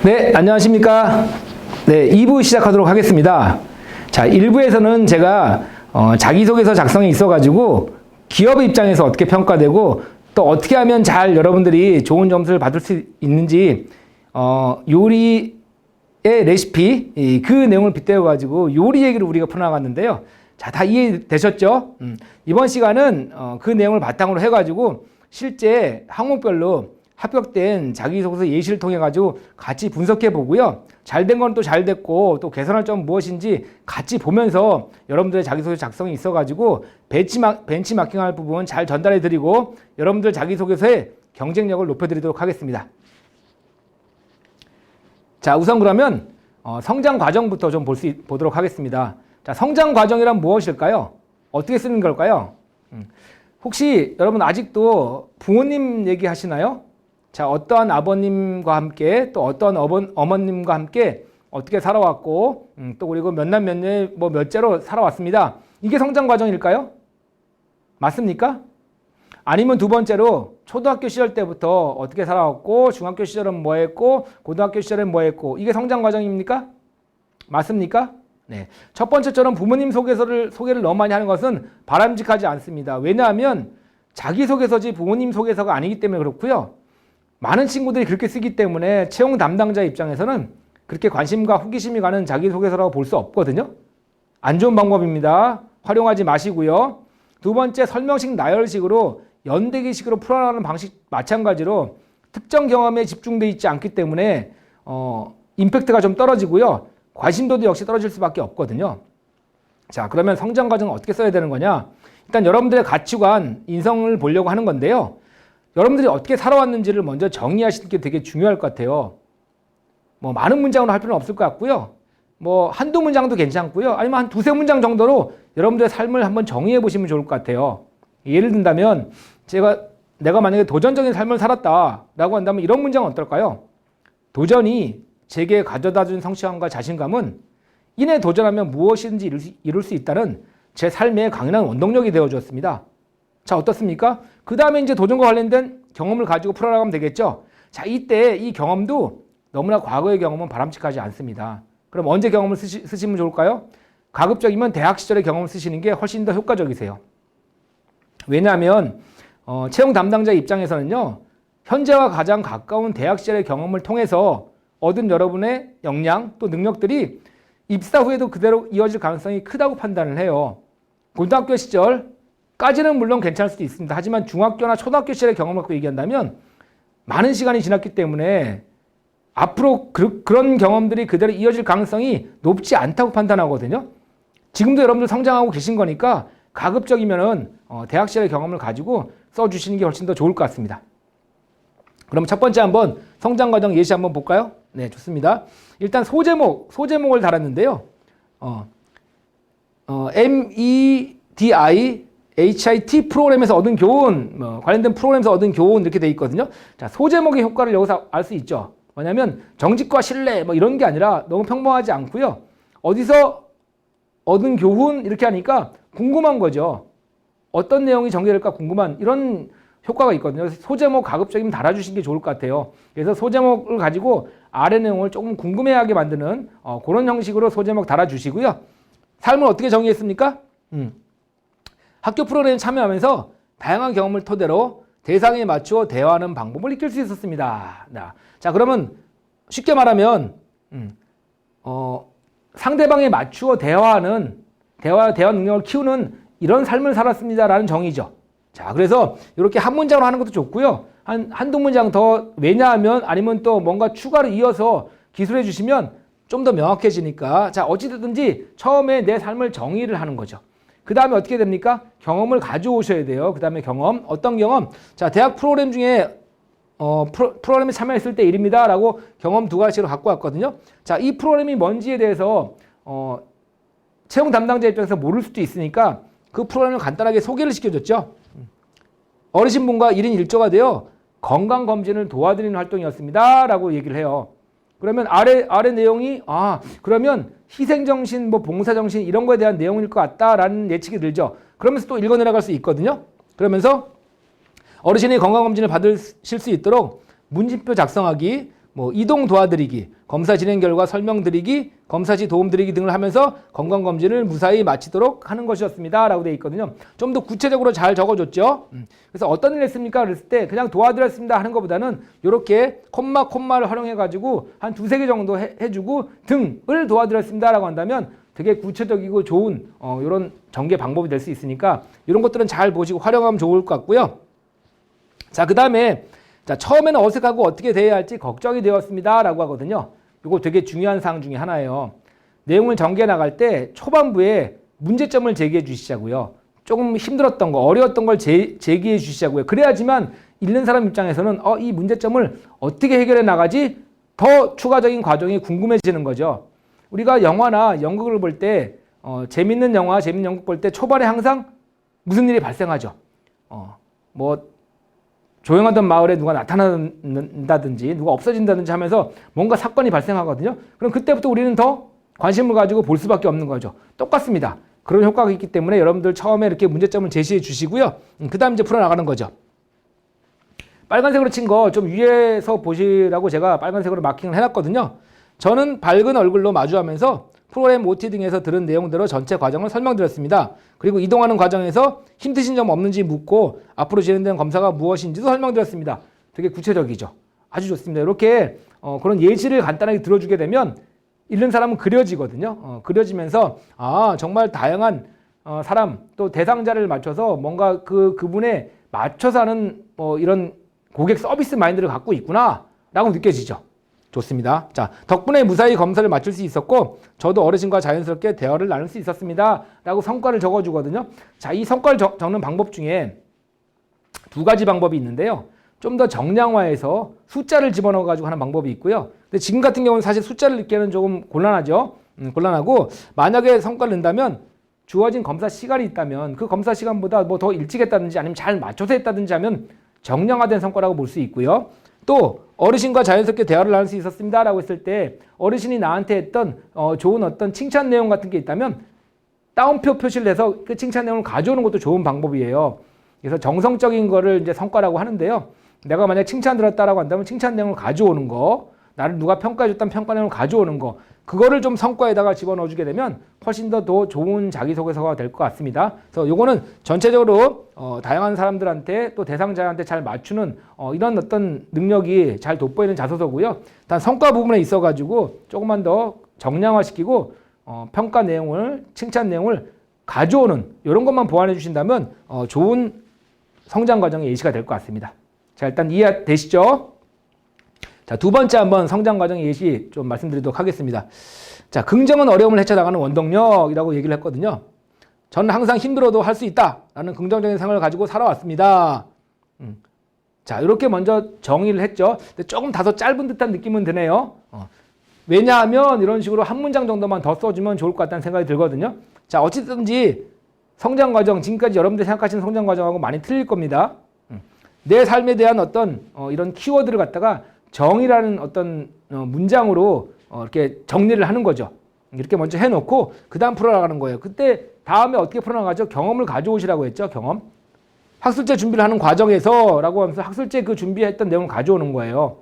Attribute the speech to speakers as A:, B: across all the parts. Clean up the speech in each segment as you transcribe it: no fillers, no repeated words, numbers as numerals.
A: 네, 안녕하십니까. 네, 2부 시작하도록 하겠습니다. 자, 1부에서는 제가 자기소개서 작성에 있어가지고 기업의 입장에서 어떻게 평가되고 또 어떻게 하면 잘 여러분들이 좋은 점수를 받을 수 있는지 요리의 레시피 그 내용을 빗대어가지고 요리 얘기를 우리가 풀어나갔는데요. 자, 다 이해되셨죠? 이번 시간은 그 내용을 바탕으로 해가지고 실제 항목별로 합격된 자기소개서 예시를 통해 가지고 같이 분석해 보고요. 잘된 건 또 잘 됐고 또 개선할 점은 무엇인지 같이 보면서 여러분들의 자기소개서 작성이 있어 가지고 벤치마킹할 부분 잘 전달해 드리고 여러분들 자기소개서의 경쟁력을 높여 드리도록 하겠습니다. 자, 우선 그러면 성장 과정부터 좀 보도록 하겠습니다. 자, 성장 과정이란 무엇일까요? 어떻게 쓰는 걸까요? 혹시 여러분 아직도 부모님 얘기 하시나요? 자, 어떠한 아버님과 함께 또 어떠한 어머님과 함께 어떻게 살아왔고 또 그리고 몇 남 몇 년 뭐 몇째로 살아왔습니다. 이게 성장 과정일까요? 맞습니까? 아니면 두 번째로 초등학교 시절 때부터 어떻게 살아왔고 중학교 시절은 뭐 했고 고등학교 시절은 뭐 했고 이게 성장 과정입니까? 맞습니까? 네. 첫 번째처럼 부모님 소개를 너무 많이 하는 것은 바람직하지 않습니다. 왜냐하면 자기소개서지 부모님 소개서가 아니기 때문에 그렇고요. 많은 친구들이 그렇게 쓰기 때문에 채용 담당자 입장에서는 그렇게 관심과 호기심이 가는 자기소개서라고 볼 수 없거든요. 안 좋은 방법입니다. 활용하지 마시고요. 두 번째, 설명식 나열식으로 연대기식으로 풀어나가는 방식 마찬가지로 특정 경험에 집중되어 있지 않기 때문에 임팩트가 좀 떨어지고요. 관심도도 역시 떨어질 수밖에 없거든요. 자, 그러면 성장 과정은 어떻게 써야 되는 거냐? 일단 여러분들의 가치관, 인성을 보려고 하는 건데요. 여러분들이 어떻게 살아왔는지를 먼저 정의하시는 게 되게 중요할 것 같아요. 뭐 많은 문장으로 할 필요는 없을 것 같고요. 뭐 한두 문장도 괜찮고요. 아니면 한 두세 문장 정도로 여러분들의 삶을 한번 정의해 보시면 좋을 것 같아요. 예를 든다면 내가 만약에 도전적인 삶을 살았다라고 한다면 이런 문장은 어떨까요? 도전이 제게 가져다준 성취감과 자신감은 이내 도전하면 무엇이든지 이룰 수 있다는 제 삶의 강인한 원동력이 되어주었습니다. 자, 어떻습니까? 그 다음에 이제 도전과 관련된 경험을 가지고 풀어나가면 되겠죠? 자, 이때 이 경험도 너무나 과거의 경험은 바람직하지 않습니다. 그럼 언제 경험을 쓰시면 좋을까요? 가급적이면 대학 시절의 경험을 쓰시는 게 훨씬 더 효과적이세요. 왜냐하면 채용 담당자 입장에서는요. 현재와 가장 가까운 대학 시절의 경험을 통해서 얻은 여러분의 역량 또 능력들이 입사 후에도 그대로 이어질 가능성이 크다고 판단을 해요. 고등학교 시절까지는 물론 괜찮을 수도 있습니다. 하지만 중학교나 초등학교 시절의 경험을 갖고 얘기한다면 많은 시간이 지났기 때문에 앞으로 그런 경험들이 그대로 이어질 가능성이 높지 않다고 판단하거든요. 지금도 여러분들 성장하고 계신 거니까 가급적이면은 대학 시절의 경험을 가지고 써주시는 게 훨씬 더 좋을 것 같습니다. 그럼 첫 번째 한번 성장 과정 예시 한번 볼까요? 네, 좋습니다. 일단 소제목을 달았는데요. MEDIHIT 프로그램에서 얻은 교훈, 관련된 프로그램에서 얻은 교훈 이렇게 돼 있거든요. 자, 소제목의 효과를 여기서 알 수 있죠. 뭐냐면 정직과 신뢰 뭐 이런 게 아니라 너무 평범하지 않고요. 어디서 얻은 교훈 이렇게 하니까 궁금한 거죠. 어떤 내용이 전개될까 궁금한 이런 효과가 있거든요. 소제목 가급적이면 달아주시는 게 좋을 것 같아요. 그래서 소제목을 가지고 아래 내용을 조금 궁금해하게 만드는 그런 형식으로 소제목 달아주시고요. 삶을 어떻게 정의했습니까? 학교 프로그램에 참여하면서 다양한 경험을 토대로 대상에 맞추어 대화하는 방법을 익힐 수 있었습니다. 자, 그러면 쉽게 말하면 상대방에 맞추어 대화 능력을 키우는 이런 삶을 살았습니다라는 정의죠. 자, 그래서 이렇게 한 문장으로 하는 것도 좋고요. 한두 문장 더 왜냐하면 아니면 또 뭔가 추가로 이어서 기술해 주시면 좀 더 명확해지니까 자, 어찌됐든지 처음에 내 삶을 정의를 하는 거죠. 그 다음에 어떻게 됩니까? 경험을 가져오셔야 돼요. 그 다음에 경험. 어떤 경험? 자, 대학 프로그램 중에 프로그램에 참여했을 때 일입니다. 라고 경험 두 가지로 갖고 왔거든요. 자, 이 프로그램이 뭔지에 대해서 채용 담당자 입장에서 모를 수도 있으니까 그 프로그램을 간단하게 소개를 시켜줬죠. 어르신분과 1인 1조가 되어 건강검진을 도와드리는 활동이었습니다. 라고 얘기를 해요. 그러면 아래 내용이 그러면 희생정신, 뭐 봉사정신 이런 거에 대한 내용일 것 같다라는 예측이 들죠. 그러면서 또 읽어 내려갈 수 있거든요. 그러면서 어르신이 건강검진을 받으실 수 있도록 문진표 작성하기, 뭐 이동 도와드리기, 검사 진행 결과 설명드리기, 검사 시 도움드리기 등을 하면서 건강검진을 무사히 마치도록 하는 것이었습니다. 라고 되어 있거든요. 좀 더 구체적으로 잘 적어줬죠. 그래서 어떤 일을 했습니까? 그랬을 때 그냥 도와드렸습니다 하는 것보다는 이렇게 콤마를 활용해가지고 한 두세 개 정도 해주고 등을 도와드렸습니다 라고 한다면 되게 구체적이고 좋은 이런 전개 방법이 될 수 있으니까 이런 것들은 잘 보시고 활용하면 좋을 것 같고요. 자, 그 다음에 자, 처음에는 어색하고 어떻게 대해야 할지 걱정이 되었습니다 라고 하거든요. 이거 되게 중요한 사항 중에 하나예요. 내용을 전개해 나갈 때 초반부에 문제점을 제기해 주시자고요. 조금 힘들었던 거, 어려웠던 걸 제기해 주시자고요. 그래야지만 읽는 사람 입장에서는 이 문제점을 어떻게 해결해 나가지 더 추가적인 과정이 궁금해지는 거죠. 우리가 영화나 연극을 볼 때 재밌는 영화, 재밌는 연극 볼 때 초반에 항상 무슨 일이 발생하죠. 뭐 조용하던 마을에 누가 나타난다든지 누가 없어진다든지 하면서 뭔가 사건이 발생하거든요. 그럼 그때부터 우리는 더 관심을 가지고 볼 수밖에 없는 거죠. 똑같습니다. 그런 효과가 있기 때문에 여러분들 처음에 이렇게 문제점을 제시해 주시고요. 그 다음 이제 풀어나가는 거죠. 빨간색으로 친 거 좀 위에서 보시라고 제가 빨간색으로 마킹을 해놨거든요. 저는 밝은 얼굴로 마주하면서 프로그램 OT 등에서 들은 내용대로 전체 과정을 설명드렸습니다. 그리고 이동하는 과정에서 힘드신 점 없는지 묻고 앞으로 진행되는 검사가 무엇인지도 설명드렸습니다. 되게 구체적이죠. 아주 좋습니다. 이렇게 그런 예시를 간단하게 들어주게 되면 읽는 사람은 그려지거든요. 그려지면서 정말 다양한 사람 또 대상자를 맞춰서 뭔가 그분에 맞춰서 하는 이런 고객 서비스 마인드를 갖고 있구나 라고 느껴지죠. 좋습니다. 자, 덕분에 무사히 검사를 마칠 수 있었고 저도 어르신과 자연스럽게 대화를 나눌 수 있었습니다 라고 성과를 적어주거든요. 자, 이 성과를 적는 방법 중에 두 가지 방법이 있는데요. 좀 더 정량화해서 숫자를 집어넣어 가지고 하는 방법이 있고요. 근데 지금 같은 경우는 사실 숫자를 넣기에는 조금 곤란하죠. 곤란하고 만약에 성과를 낸다면 주어진 검사 시간이 있다면 그 검사 시간보다 뭐 더 일찍 했다든지 아니면 잘 맞춰서 했다든지 하면 정량화된 성과라고 볼 수 있고요. 또 어르신과 자연스럽게 대화를 나눌 수 있었습니다 라고 했을 때 어르신이 나한테 했던 좋은 어떤 칭찬 내용 같은 게 있다면 따옴표 표시를 해서 그 칭찬 내용을 가져오는 것도 좋은 방법이에요. 그래서 정성적인 거를 이제 성과라고 하는데요. 내가 만약 칭찬 들었다라고 한다면 칭찬 내용을 가져오는 거, 나를 누가 평가해줬다면 평가 내용을 가져오는 거, 그거를 좀 성과에다가 집어넣어주게 되면 훨씬 더 좋은 자기소개서가 될 것 같습니다. 그래서 요거는 전체적으로 다양한 사람들한테 또 대상자한테 잘 맞추는 이런 어떤 능력이 잘 돋보이는 자소서고요. 단 성과 부분에 있어가지고 조금만 더 정량화시키고 평가 내용을, 칭찬 내용을 가져오는 이런 것만 보완해 주신다면 좋은 성장 과정의 예시가 될 것 같습니다. 자, 일단 이해되시죠? 자, 두 번째 한번 성장 과정의 예시 좀 말씀드리도록 하겠습니다. 자, 긍정은 어려움을 헤쳐나가는 원동력이라고 얘기를 했거든요. 저는 항상 힘들어도 할 수 있다라는 긍정적인 생각을 가지고 살아왔습니다. 자, 이렇게 먼저 정의를 했죠. 근데 조금 다소 짧은 듯한 느낌은 드네요. 왜냐하면 이런 식으로 한 문장 정도만 더 써주면 좋을 것 같다는 생각이 들거든요. 자, 어찌든지 성장 과정, 지금까지 여러분들이 생각하시는 성장 과정하고 많이 틀릴 겁니다. 내 삶에 대한 어떤 이런 키워드를 갖다가 정의라는 어떤 문장으로 이렇게 정리를 하는 거죠. 이렇게 먼저 해놓고 그 다음 풀어나가는 거예요. 그때 다음에 어떻게 풀어나가죠? 경험을 가져오시라고 했죠. 경험. 학술제 준비를 하는 과정에서 라고 하면서 학술제 그 준비했던 내용을 가져오는 거예요.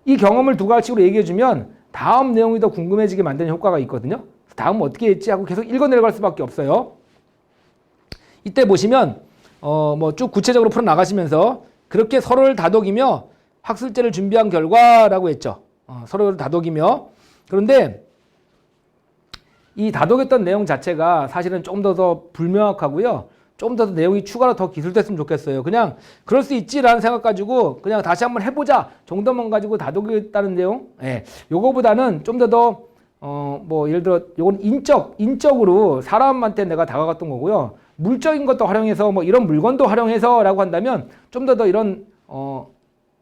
A: 이 경험을 두 가지로 얘기해주면 다음 내용이 더 궁금해지게 만드는 효과가 있거든요. 다음 어떻게 했지 하고 계속 읽어 내려갈 수밖에 없어요. 이때 보시면 뭐 쭉 구체적으로 풀어나가시면서 그렇게 서로를 다독이며 학술제를 준비한 결과라고 했죠. 서로를 다독이며. 그런데 이 다독였던 내용 자체가 사실은 조금 더 불명확하고요. 조금 더 내용이 추가로 더 기술됐으면 좋겠어요. 그냥 그럴 수 있지라는 생각 가지고 그냥 다시 한번 해보자 정도만 가지고 다독였다는 내용. 예, 요거보다는 좀 더 뭐 예를 들어 요건 인적으로 사람한테 내가 다가갔던 거고요. 물적인 것도 활용해서 뭐 이런 물건도 활용해서라고 한다면 좀 더 이런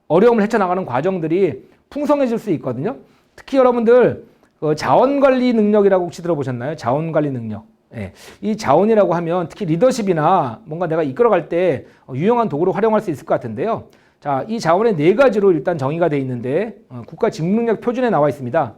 A: 어려움을 헤쳐나가는 과정들이 풍성해질 수 있거든요. 특히 여러분들 자원관리 능력이라고 혹시 들어보셨나요? 자원관리 능력. 예. 이 자원이라고 하면 특히 리더십이나 뭔가 내가 이끌어갈 때 유용한 도구로 활용할 수 있을 것 같은데요. 자, 이 자원의 네 가지로 일단 정의가 되어 있는데 국가 직무능력 표준에 나와 있습니다.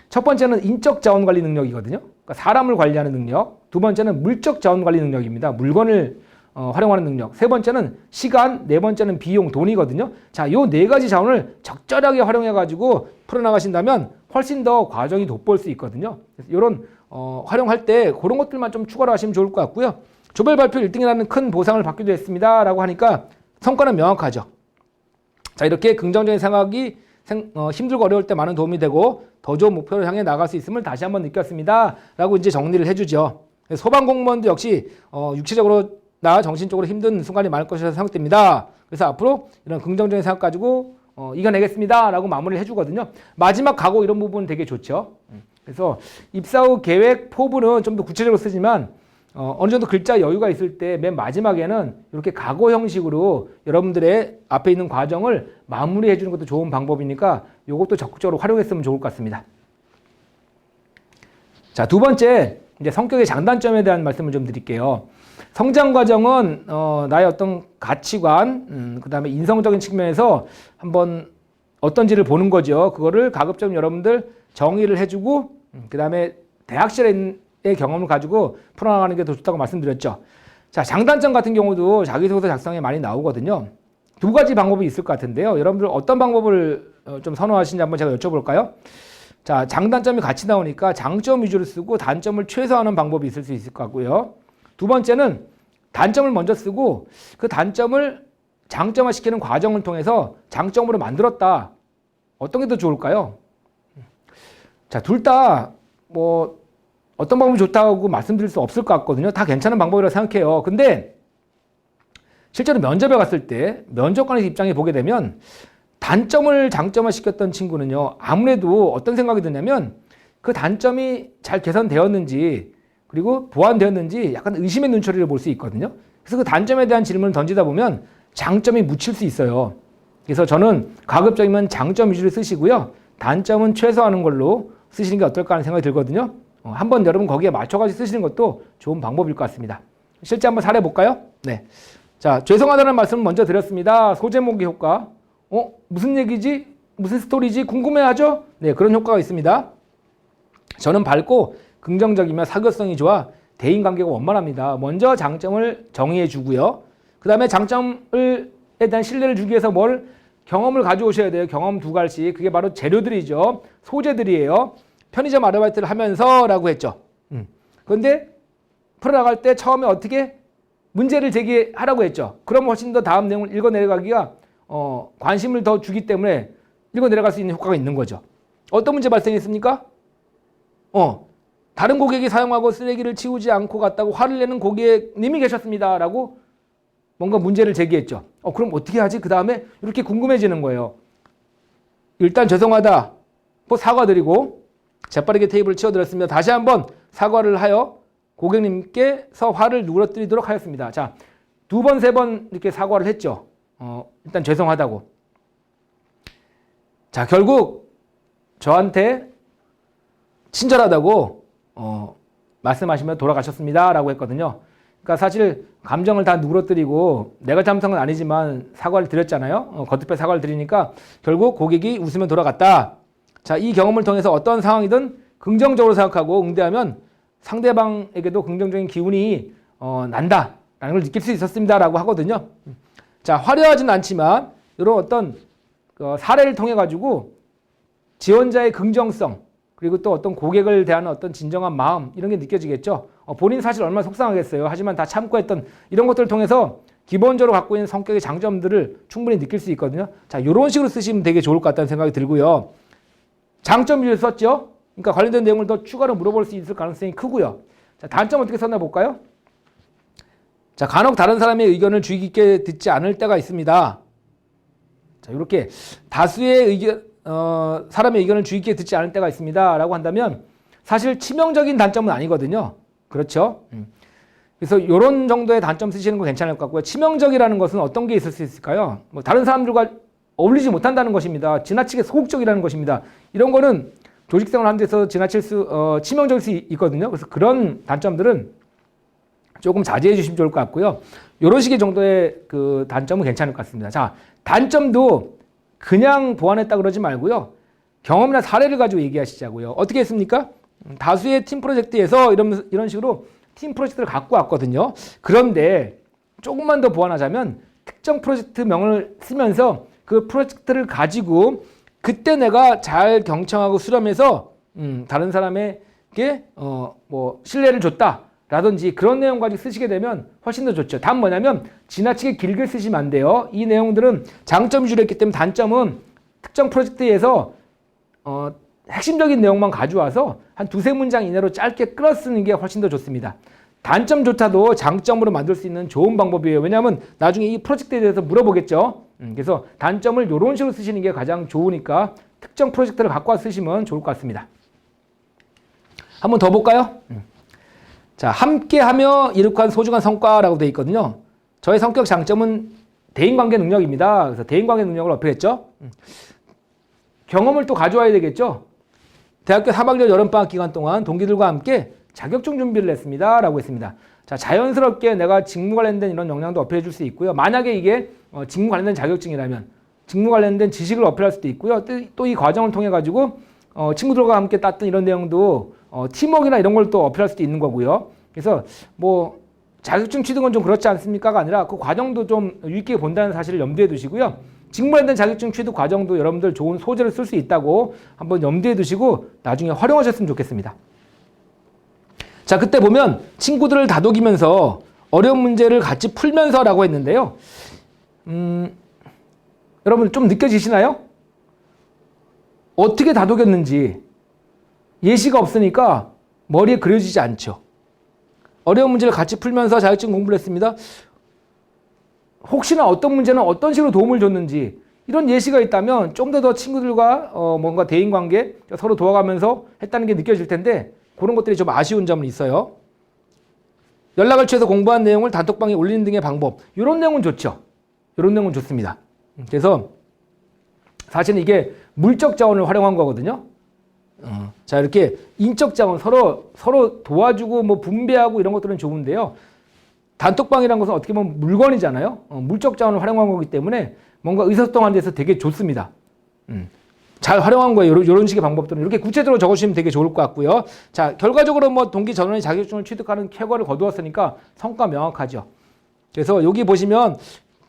A: 첫 번째는 인적 자원관리 능력이거든요. 그러니까 사람을 관리하는 능력. 두 번째는 물적 자원관리 능력입니다. 물건을 활용하는 능력, 세 번째는 시간, 네 번째는 비용, 돈이거든요. 자, 요 네 가지 자원을 적절하게 활용해가지고 풀어나가신다면 훨씬 더 과정이 돋보일 수 있거든요. 이런 활용할 때 그런 것들만 좀 추가로 하시면 좋을 것 같고요. 조별 발표 1등이라는 큰 보상을 받기도 했습니다. 라고 하니까 성과는 명확하죠. 자, 이렇게 긍정적인 생각이 힘들고 어려울 때 많은 도움이 되고 더 좋은 목표를 향해 나갈 수 있음을 다시 한번 느꼈습니다. 라고 이제 정리를 해주죠. 소방공무원도 역시 육체적으로나 정신적으로 힘든 순간이 많을 것이라고 생각됩니다. 그래서 앞으로 이런 긍정적인 생각 가지고 이겨내겠습니다. 라고 마무리를 해주거든요. 마지막 각오 이런 부분은 되게 좋죠. 그래서 입사 후 계획 포부는 좀 더 구체적으로 쓰지만 어느 정도 글자 여유가 있을 때 맨 마지막에는 이렇게 각오 형식으로 여러분들의 앞에 있는 과정을 마무리해 주는 것도 좋은 방법이니까 이것도 적극적으로 활용했으면 좋을 것 같습니다. 자, 두 번째, 이제 성격의 장단점에 대한 말씀을 좀 드릴게요. 성장 과정은 나의 어떤 가치관, 그 다음에 인성적인 측면에서 한번 어떤지를 보는 거죠. 그거를 가급적 여러분들 정의를 해주고, 그 다음에 대학실의 경험을 가지고 풀어나가는 게 더 좋다고 말씀드렸죠. 자, 장단점 같은 경우도 자기소개서 작성에 많이 나오거든요. 두 가지 방법이 있을 것 같은데요. 여러분들 어떤 방법을 좀 선호하시는지 한번 제가 여쭤볼까요? 자, 장단점이 같이 나오니까 장점 위주로 쓰고 단점을 최소화하는 방법이 있을 수 있을 것 같고요. 두 번째는 단점을 먼저 쓰고 그 단점을 장점화시키는 과정을 통해서 장점으로 만들었다. 어떤 게 더 좋을까요? 자, 둘 다 뭐 어떤 방법이 좋다고 말씀드릴 수 없을 것 같거든요. 다 괜찮은 방법이라고 생각해요. 근데 실제로 면접에 갔을 때 면접관의 입장에 보게 되면 단점을 장점화시켰던 친구는요. 아무래도 어떤 생각이 드냐면 그 단점이 잘 개선되었는지 그리고 보완되었는지 약간 의심의 눈초리를 볼 수 있거든요. 그래서 그 단점에 대한 질문을 던지다 보면 장점이 묻힐 수 있어요. 그래서 저는 가급적이면 장점 위주로 쓰시고요. 단점은 최소화하는 걸로 쓰시는 게 어떨까 하는 생각이 들거든요. 한번 여러분 거기에 맞춰가지고 쓰시는 것도 좋은 방법일 것 같습니다. 실제 한번 사례 볼까요? 네. 자, 죄송하다는 말씀을 먼저 드렸습니다. 소제목의 효과. 무슨 얘기지? 무슨 스토리지? 궁금해하죠? 네, 그런 효과가 있습니다. 저는 밝고 긍정적이며 사교성이 좋아 대인관계가 원만합니다. 먼저 장점을 정의해 주고요. 그 다음에 장점에 대한 신뢰를 주기 위해서 경험을 가져오셔야 돼요. 경험 두 가지. 그게 바로 재료들이죠. 소재들이에요. 편의점 아르바이트를 하면서 라고 했죠. 그런데 풀어나갈 때 처음에 어떻게 문제를 제기하라고 했죠. 그럼 훨씬 더 다음 내용을 읽어내려가기가 관심을 더 주기 때문에 읽어내려갈 수 있는 효과가 있는 거죠. 어떤 문제 발생했습니까? 다른 고객이 사용하고 쓰레기를 치우지 않고 갔다고 화를 내는 고객님이 계셨습니다. 라고 뭔가 문제를 제기했죠. 그럼 어떻게 하지? 그 다음에 이렇게 궁금해지는 거예요. 일단 죄송하다. 사과드리고 재빠르게 테이블을 치워드렸습니다. 다시 한번 사과를 하여 고객님께서 화를 누그러뜨리도록 하였습니다. 자, 두 번, 세 번 이렇게 사과를 했죠. 일단 죄송하다고. 자, 결국 저한테 친절하다고 말씀하시며 돌아가셨습니다. 라고 했거든요. 그러니까 사실 감정을 다 누그러뜨리고 내가 잘못한 건 아니지만 사과를 드렸잖아요. 거듭해 사과를 드리니까 결국 고객이 웃으며 돌아갔다. 자, 이 경험을 통해서 어떤 상황이든 긍정적으로 생각하고 응대하면 상대방에게도 긍정적인 기운이 난다라는 걸 느낄 수 있었습니다라고 하거든요. 자, 화려하진 않지만 이런 어떤 사례를 통해 가지고 지원자의 긍정성 그리고 또 어떤 고객을 대하는 어떤 진정한 마음 이런 게 느껴지겠죠. 본인 사실 얼마나 속상하겠어요. 하지만 다 참고 했던 이런 것들을 통해서 기본적으로 갖고 있는 성격의 장점들을 충분히 느낄 수 있거든요. 자, 이런 식으로 쓰시면 되게 좋을 것 같다는 생각이 들고요. 장점 위를 썼죠. 그러니까 관련된 내용을 더 추가로 물어볼 수 있을 가능성이 크고요. 자, 단점 어떻게 썼나 볼까요? 자, 간혹 다른 사람의 의견을 주의 깊게 듣지 않을 때가 있습니다. 자, 이렇게 다수의 사람의 의견을 주의 깊게 듣지 않을 때가 있습니다. 라고 한다면 사실 치명적인 단점은 아니거든요. 그렇죠? 그래서 이런 정도의 단점 쓰시는 거 괜찮을 것 같고요. 치명적이라는 것은 어떤 게 있을 수 있을까요? 다른 사람들과 어울리지 못한다는 것입니다. 지나치게 소극적이라는 것입니다. 이런 거는 조직생활 하는 데서 치명적일 수 있거든요. 그래서 그런 단점들은 조금 자제해 주시면 좋을 것 같고요. 이런 식의 정도의 그 단점은 괜찮을 것 같습니다. 자, 단점도 그냥 보완했다 그러지 말고요. 경험이나 사례를 가지고 얘기하시자고요. 어떻게 했습니까? 다수의 팀 프로젝트에서 이런 식으로 팀 프로젝트를 갖고 왔거든요. 그런데 조금만 더 보완하자면 특정 프로젝트명을 쓰면서 그 프로젝트를 가지고 그때 내가 잘 경청하고 수렴해서 다른 사람에게 뭐 신뢰를 줬다라든지 그런 내용까지 쓰시게 되면 훨씬 더 좋죠. 단 뭐냐면 지나치게 길게 쓰시면 안 돼요. 이 내용들은 장점 위주로 했기 때문에 단점은 특정 프로젝트에서 핵심적인 내용만 가져와서 한 두세 문장 이내로 짧게 끌어 쓰는 게 훨씬 더 좋습니다. 단점조차도 장점으로 만들 수 있는 좋은 방법이에요. 왜냐하면 나중에 이 프로젝트에 대해서 물어보겠죠. 그래서 단점을 이런 식으로 쓰시는 게 가장 좋으니까 특정 프로젝트를 갖고 와서 쓰시면 좋을 것 같습니다. 한번 더 볼까요? 자, 함께하며 이룩한 소중한 성과라고 되어 있거든요. 저의 성격 장점은 대인관계 능력입니다. 그래서 대인관계 능력을 어필했죠. 경험을 또 가져와야 되겠죠. 대학교 3학년 여름방학 기간 동안 동기들과 함께 자격증 준비를 했습니다. 라고 했습니다. 자, 자연스럽게 내가 직무 관련된 이런 역량도 어필해 줄 수 있고요. 만약에 이게 직무 관련된 자격증이라면 직무 관련된 지식을 어필할 수도 있고요. 또 이 과정을 통해 가지고 친구들과 함께 땄던 이런 내용도 팀워크나 이런 걸 또 어필할 수도 있는 거고요. 그래서 뭐 자격증 취득은 좀 그렇지 않습니까가 아니라 그 과정도 좀 유익하게 본다는 사실을 염두에 두시고요. 직무 관련된 자격증 취득 과정도 여러분들 좋은 소재를 쓸 수 있다고 한번 염두에 두시고 나중에 활용하셨으면 좋겠습니다. 자, 그때 보면 친구들을 다독이면서 어려운 문제를 같이 풀면서 라고 했는데요. 여러분 좀 느껴지시나요? 어떻게 다독였는지 예시가 없으니까 머리에 그려지지 않죠. 어려운 문제를 같이 풀면서 자격증 공부를 했습니다. 혹시나 어떤 문제는 어떤 식으로 도움을 줬는지 이런 예시가 있다면 좀 더 친구들과 뭔가 대인관계 서로 도와가면서 했다는 게 느껴질 텐데 그런 것들이 좀 아쉬운 점은 있어요. 연락을 취해서 공부한 내용을 단톡방에 올리는 등의 방법. 이런 내용은 좋죠. 이런 내용은 좋습니다. 그래서 사실은 이게 물적 자원을 활용한 거거든요. 자, 이렇게 인적 자원 서로 도와주고 뭐 분배하고 이런 것들은 좋은데요. 단톡방이라는 것은 어떻게 보면 물건이잖아요. 물적 자원을 활용한 거기 때문에 뭔가 의사소통하는 데서 되게 좋습니다. 잘 활용한 거예요. 이런 식의 방법들은 이렇게 구체적으로 적어주시면 되게 좋을 것 같고요. 자, 결과적으로 뭐 동기 전원이 자격증을 취득하는 결과를 거두었으니까 성과 명확하죠. 그래서 여기 보시면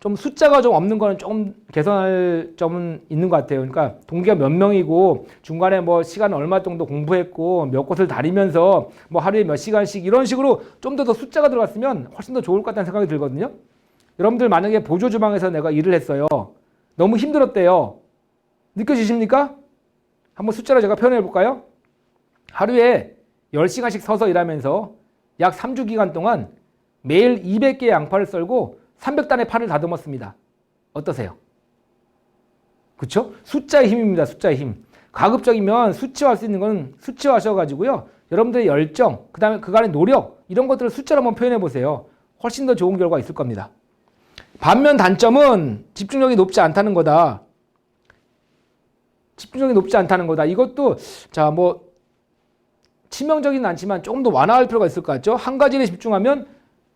A: 좀 숫자가 좀 없는 거는 좀 개선할 점은 있는 것 같아요. 그러니까 동기가 몇 명이고 중간에 뭐 시간 얼마 정도 공부했고 몇 곳을 다니면서 뭐 하루에 몇 시간씩 이런 식으로 좀 더 숫자가 들어갔으면 훨씬 더 좋을 것 같다는 생각이 들거든요. 여러분들 만약에 보조주방에서 내가 일을 했어요. 너무 힘들었대요. 느껴지십니까? 한번 숫자로 제가 표현해 볼까요? 하루에 10시간씩 서서 일하면서 약 3주 기간 동안 매일 200개의 양파를 썰고 300단의 파를 다듬었습니다. 어떠세요? 그렇죠? 숫자의 힘입니다. 숫자의 힘. 가급적이면 수치화할 수 있는 건 수치화하셔가지고요. 여러분들의 열정, 그 다음에 그간의 노력 이런 것들을 숫자로 한번 표현해 보세요. 훨씬 더 좋은 결과가 있을 겁니다. 반면 단점은 집중력이 높지 않다는 거다. 집중력이 높지 않다는 거다. 이것도 자, 뭐 치명적이진 않지만 조금 더 완화할 필요가 있을 것 같죠. 한 가지 일에 집중하면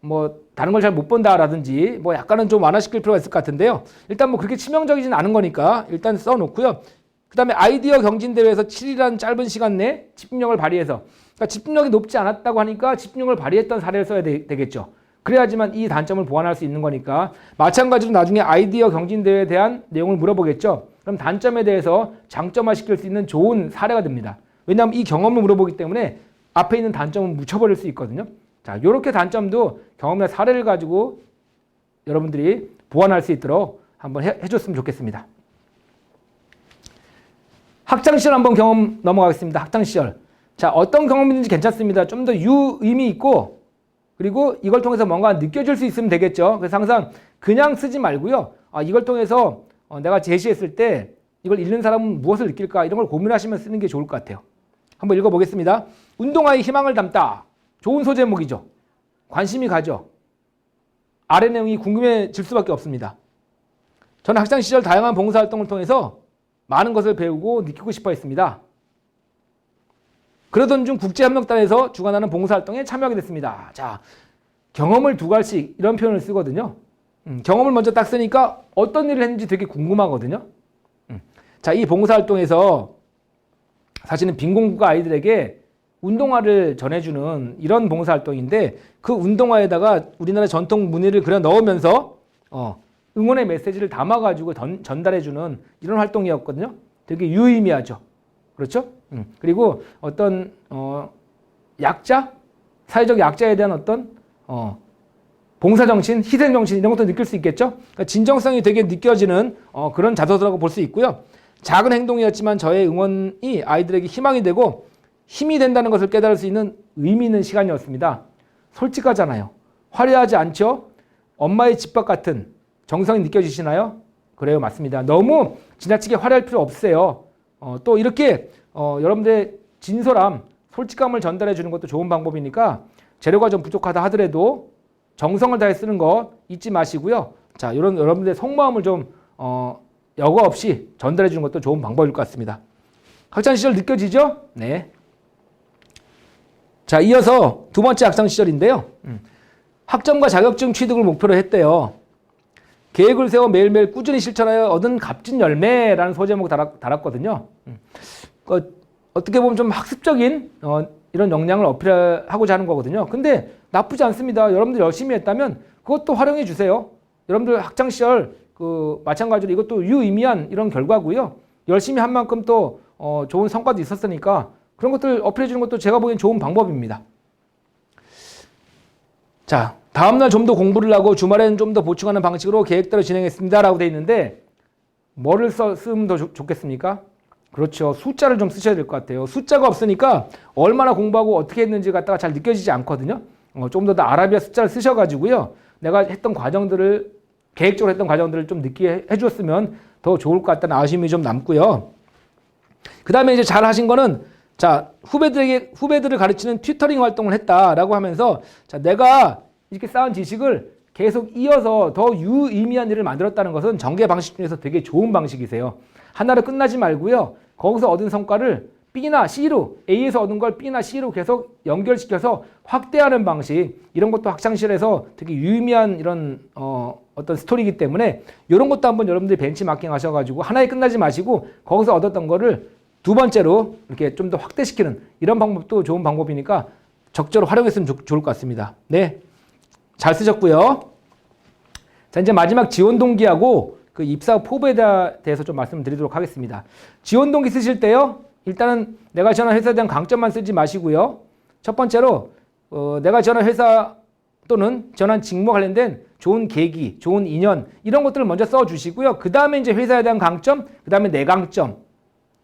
A: 뭐 다른 걸 잘 못 본다라든지 뭐 약간은 좀 완화시킬 필요가 있을 것 같은데요. 일단 뭐 그렇게 치명적이진 않은 거니까 일단 써놓고요. 그 다음에 아이디어 경진대회에서 7일이라는 짧은 시간 내에 집중력을 발휘해서 그러니까 집중력이 높지 않았다고 하니까 집중력을 발휘했던 사례를 써야 되겠죠. 그래야지만 이 단점을 보완할 수 있는 거니까 마찬가지로 나중에 아이디어 경진대회에 대한 내용을 물어보겠죠. 그럼 단점에 대해서 장점화 시킬 수 있는 좋은 사례가 됩니다. 왜냐하면 이 경험을 물어보기 때문에 앞에 있는 단점은 묻혀버릴 수 있거든요. 자, 이렇게 단점도 경험이나 사례를 가지고 여러분들이 보완할 수 있도록 한번 해줬으면 좋겠습니다. 학창시절 한번 경험 넘어가겠습니다. 학창시절. 자, 어떤 경험이든지 괜찮습니다. 좀 더 유의미 있고 그리고 이걸 통해서 뭔가 느껴질 수 있으면 되겠죠. 그래서 항상 그냥 쓰지 말고요. 이걸 통해서 내가 제시했을 때 이걸 읽는 사람은 무엇을 느낄까 이런 걸 고민하시면 쓰는 게 좋을 것 같아요. 한번 읽어보겠습니다. 운동화에 희망을 담다. 좋은 소제목이죠. 관심이 가죠. 아래 내용이 궁금해질 수밖에 없습니다. 저는 학창시절 다양한 봉사활동을 통해서 많은 것을 배우고 느끼고 싶어 했습니다. 그러던 중 국제협력단에서 주관하는 봉사활동에 참여하게 됐습니다. 자, 경험을 두 갈씩 이런 표현을 쓰거든요. 경험을 먼저 딱 쓰니까 어떤 일을 했는지 되게 궁금하거든요. 자, 이 봉사활동에서 사실은 빈곤국가 아이들에게 운동화를 전해주는 이런 봉사활동인데 그 운동화에다가 우리나라 전통 무늬를 그려 넣으면서 응원의 메시지를 담아가지고 전달해주는 이런 활동이었거든요. 되게 유의미하죠. 그렇죠? 그리고 어떤 약자, 사회적 약자에 대한 어떤 봉사정신, 희생정신 이런 것도 느낄 수 있겠죠. 그러니까 진정성이 되게 느껴지는 그런 자소서라고 볼 수 있고요. 작은 행동이었지만 저의 응원이 아이들에게 희망이 되고 힘이 된다는 것을 깨달을 수 있는 의미 있는 시간이었습니다. 솔직하잖아요. 화려하지 않죠? 엄마의 집밥 같은 정성이 느껴지시나요? 그래요, 맞습니다. 너무 지나치게 화려할 필요 없어요. 또 이렇게 여러분들의 진솔함, 솔직함을 전달해 주는 것도 좋은 방법이니까 재료가 좀 부족하다 하더라도 정성을 다해 쓰는 거 잊지 마시고요. 자, 이런 여러분들의 속마음을 좀 여과 없이 전달해 주는 것도 좋은 방법일 것 같습니다. 학창 시절 느껴지죠? 네. 자, 이어서 두 번째 학창 시절인데요. 학점과 자격증 취득을 목표로 했대요. 계획을 세워 매일매일 꾸준히 실천하여 얻은 값진 열매라는 소제목 달았거든요. 어떻게 보면 좀 학습적인 이런 역량을 어필하고자 하는 거거든요. 근데 나쁘지 않습니다. 여러분들 열심히 했다면 그것도 활용해 주세요. 여러분들 학창 시절 마찬가지로 이것도 유의미한 이런 결과고요. 열심히 한 만큼 또 좋은 성과도 있었으니까 그런 것들 어필해 주는 것도 제가 보기엔 좋은 방법입니다. 자, 다음날 좀 더 공부를 하고 주말에는 좀 더 보충하는 방식으로 계획대로 진행했습니다 라고 돼 있는데 뭐를 쓰면 더 좋겠습니까? 그렇죠. 숫자를 좀 쓰셔야 될 것 같아요. 숫자가 없으니까 얼마나 공부하고 어떻게 했는지 갖다가 잘 느껴지지 않거든요. 좀 더 아라비아 숫자를 쓰셔가지고요. 내가 했던 과정들을 계획적으로 했던 과정들을 좀 느끼게 해주었으면 더 좋을 것 같다는 아쉬움이 좀 남고요. 그 다음에 이제 잘 하신 거는 자, 후배들을 가르치는 튜터링 활동을 했다라고 하면서 자, 내가 이렇게 쌓은 지식을 계속 이어서 더 유의미한 일을 만들었다는 것은 전개 방식 중에서 되게 좋은 방식이세요. 하나로 끝나지 말고요. 거기서 얻은 성과를 B나 C로, A에서 얻은 걸 B나 C로 계속 연결시켜서 확대하는 방식, 이런 것도 학창시절에서 되게 유의미한 이런 어떤 스토리이기 때문에 이런 것도 한번 여러분들이 벤치마킹 하셔가지고 하나에 끝나지 마시고 거기서 얻었던 거를 두 번째로 이렇게 좀 더 확대시키는 이런 방법도 좋은 방법이니까 적절히 활용했으면 좋을 것 같습니다. 네, 잘 쓰셨고요. 자, 이제 마지막 지원 동기하고 그 입사 포부에 대해서 좀 말씀을 드리도록 하겠습니다. 지원 동기 쓰실 때요, 일단은 내가 지원한 회사에 대한 강점만 쓰지 마시고요. 첫 번째로 내가 지원한 회사 또는 지원한 직무와 관련된 좋은 계기, 좋은 인연 이런 것들을 먼저 써주시고요. 그 다음에 이제 회사에 대한 강점, 그 다음에 내 강점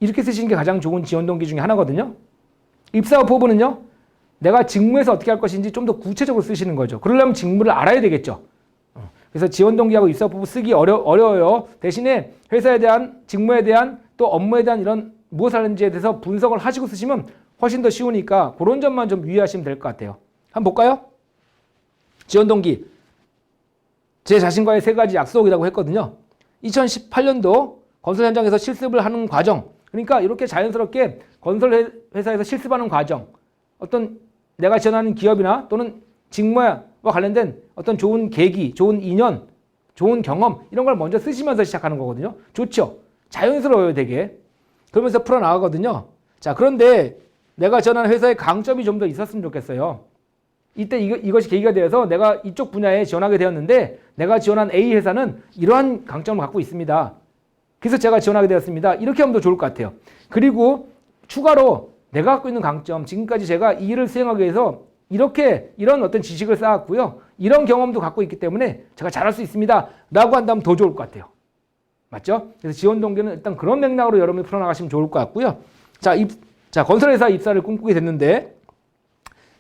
A: 이렇게 쓰시는 게 가장 좋은 지원 동기 중에 하나거든요. 입사 포부는요, 내가 직무에서 어떻게 할 것인지 좀 더 구체적으로 쓰시는 거죠. 그러려면 직무를 알아야 되겠죠. 그래서 지원 동기하고 입사 포부 쓰기 어려워요. 대신에 회사에 대한, 직무에 대한, 또 업무에 대한 이런 무엇을 하는지에 대해서 분석을 하시고 쓰시면 훨씬 더 쉬우니까 그런 점만 좀 유의하시면 될 것 같아요. 한번 볼까요? 지원 동기. 제 자신과의 세 가지 약속이라고 했거든요. 2018년도 건설 현장에서 실습을 하는 과정. 그러니까 이렇게 자연스럽게 건설 회사에서 실습하는 과정. 어떤 내가 지원하는 기업이나 또는 직무와 관련된 어떤 좋은 계기, 좋은 인연, 좋은 경험 이런 걸 먼저 쓰시면서 시작하는 거거든요. 좋죠? 자연스러워요, 되게. 그러면서 풀어나가거든요. 자, 그런데 내가 지원하는 회사의 강점이 좀 더 있었으면 좋겠어요. 이때 이것이 계기가 되어서 내가 이쪽 분야에 지원하게 되었는데 내가 지원한 A 회사는 이러한 강점을 갖고 있습니다. 그래서 제가 지원하게 되었습니다. 이렇게 하면 더 좋을 것 같아요. 그리고 추가로 내가 갖고 있는 강점, 지금까지 제가 이 일을 수행하기 위해서 이런 어떤 지식을 쌓았고요. 이런 경험도 갖고 있기 때문에 제가 잘할 수 있습니다. 라고 한다면 더 좋을 것 같아요. 맞죠? 그래서 지원 동기는 일단 그런 맥락으로 여러분이 풀어나가시면 좋을 것 같고요. 자, 건설회사 입사를 꿈꾸게 됐는데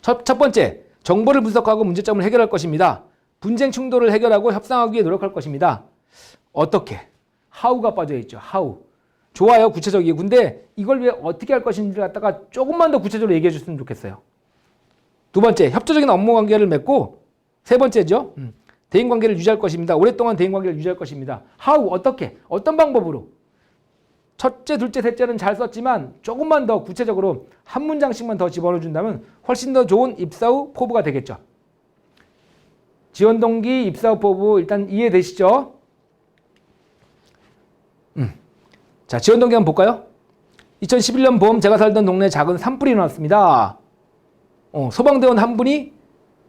A: 첫 번째, 정보를 분석하고 문제점을 해결할 것입니다. 분쟁 충돌을 해결하고 협상하기 위해 노력할 것입니다. 어떻게? how가 빠져있죠. how. 좋아요. 구체적이에요. 근데 이걸 왜 어떻게 할 것인지를 갖다가 조금만 더 구체적으로 얘기해 줬으면 좋겠어요. 두 번째, 협조적인 업무 관계를 맺고 세 번째죠. 대인관계를 유지할 것입니다. 오랫동안 대인관계를 유지할 것입니다. how, 어떻게, 어떤 방법으로. 첫째, 둘째, 셋째는 잘 썼지만 조금만 더 구체적으로 한 문장씩만 더 집어넣어준다면 훨씬 더 좋은 입사 후 포부가 되겠죠. 지원 동기, 입사 후 포부 일단 이해되시죠? 자, 지원 동기 한번 볼까요? 2011년 봄 제가 살던 동네에 작은 산불이 일어났습니다. 소방대원 한 분이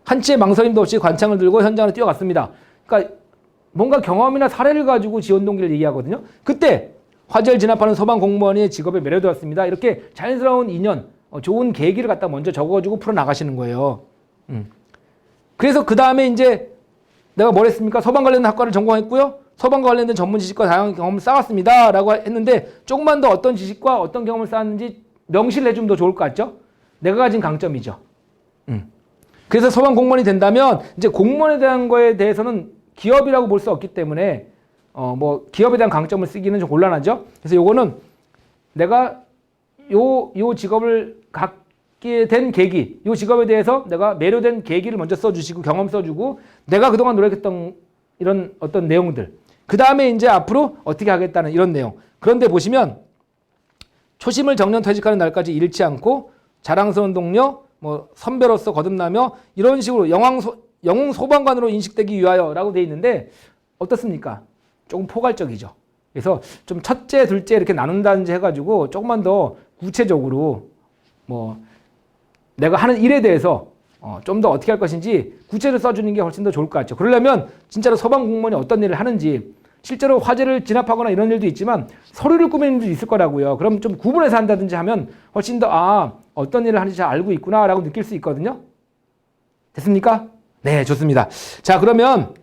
A: 한치의 망설임도 없이 관창을 들고 현장으로 뛰어갔습니다. 그러니까 뭔가 경험이나 사례를 가지고 지원 동기를 얘기하거든요. 그때 화재를 진압하는 소방 공무원의 직업에 매료되었습니다. 이렇게 자연스러운 인연, 좋은 계기를 갖다 먼저 적어가지고 풀어나가시는 거예요. 그래서 그 다음에 이제 내가 뭘 했습니까? 소방 관련 학과를 전공했고요. 소방과 관련된 전문 지식과 다양한 경험을 쌓았습니다. 라고 했는데 조금만 더 어떤 지식과 어떤 경험을 쌓았는지 명시를 해주면 더 좋을 것 같죠? 내가 가진 강점이죠. 그래서 소방 공무원이 된다면 이제 공무원에 대한 거에 대해서는 기업이라고 볼 수 없기 때문에 뭐 기업에 대한 강점을 쓰기는 좀 곤란하죠. 그래서 요거는 내가 요 직업을 갖게 된 계기, 요 직업에 대해서 내가 매료된 계기를 먼저 써주시고 경험 써주고 내가 그동안 노력했던 이런 어떤 내용들, 그 다음에 이제 앞으로 어떻게 하겠다는 이런 내용. 그런데 보시면 초심을 정년 퇴직하는 날까지 잃지 않고 자랑스러운 동료, 뭐 선배로서 거듭나며 이런 식으로 영웅 소방관으로 인식되기 위하여라고 돼 있는데 어떻습니까? 조금 포괄적이죠. 그래서 좀 첫째, 둘째 이렇게 나눈다든지 해가지고 조금만 더 구체적으로 뭐 내가 하는 일에 대해서 좀 더 어떻게 할 것인지 구체를 써주는 게 훨씬 더 좋을 것 같죠. 그러려면 진짜로 소방 공무원이 어떤 일을 하는지, 실제로 화재를 진압하거나 이런 일도 있지만 서류를 꾸미는 일도 있을 거라고요. 그럼 좀 구분해서 한다든지 하면 훨씬 더 어떤 일을 하는지 잘 알고 있구나라고 느낄 수 있거든요. 됐습니까? 네, 좋습니다. 자, 그러면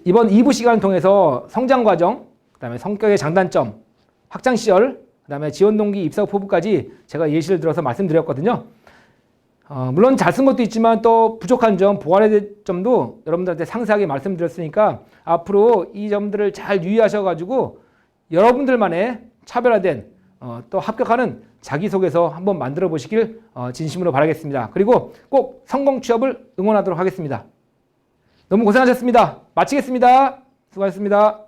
A: 이번 2부 시간을 통해서 성장 과정, 그다음에 성격의 장단점, 학창 시절, 그다음에 지원 동기, 입사 후 포부까지 제가 예시를 들어서 말씀드렸거든요. 물론 잘 쓴 것도 있지만 또 부족한 점, 보완해야 될 점도 여러분들한테 상세하게 말씀드렸으니까 앞으로 이 점들을 잘 유의하셔가지고 여러분들만의 차별화된 또 합격하는 자기소개서 한번 만들어 보시길 진심으로 바라겠습니다. 그리고 꼭 성공 취업을 응원하도록 하겠습니다. 너무 고생하셨습니다. 마치겠습니다. 수고하셨습니다.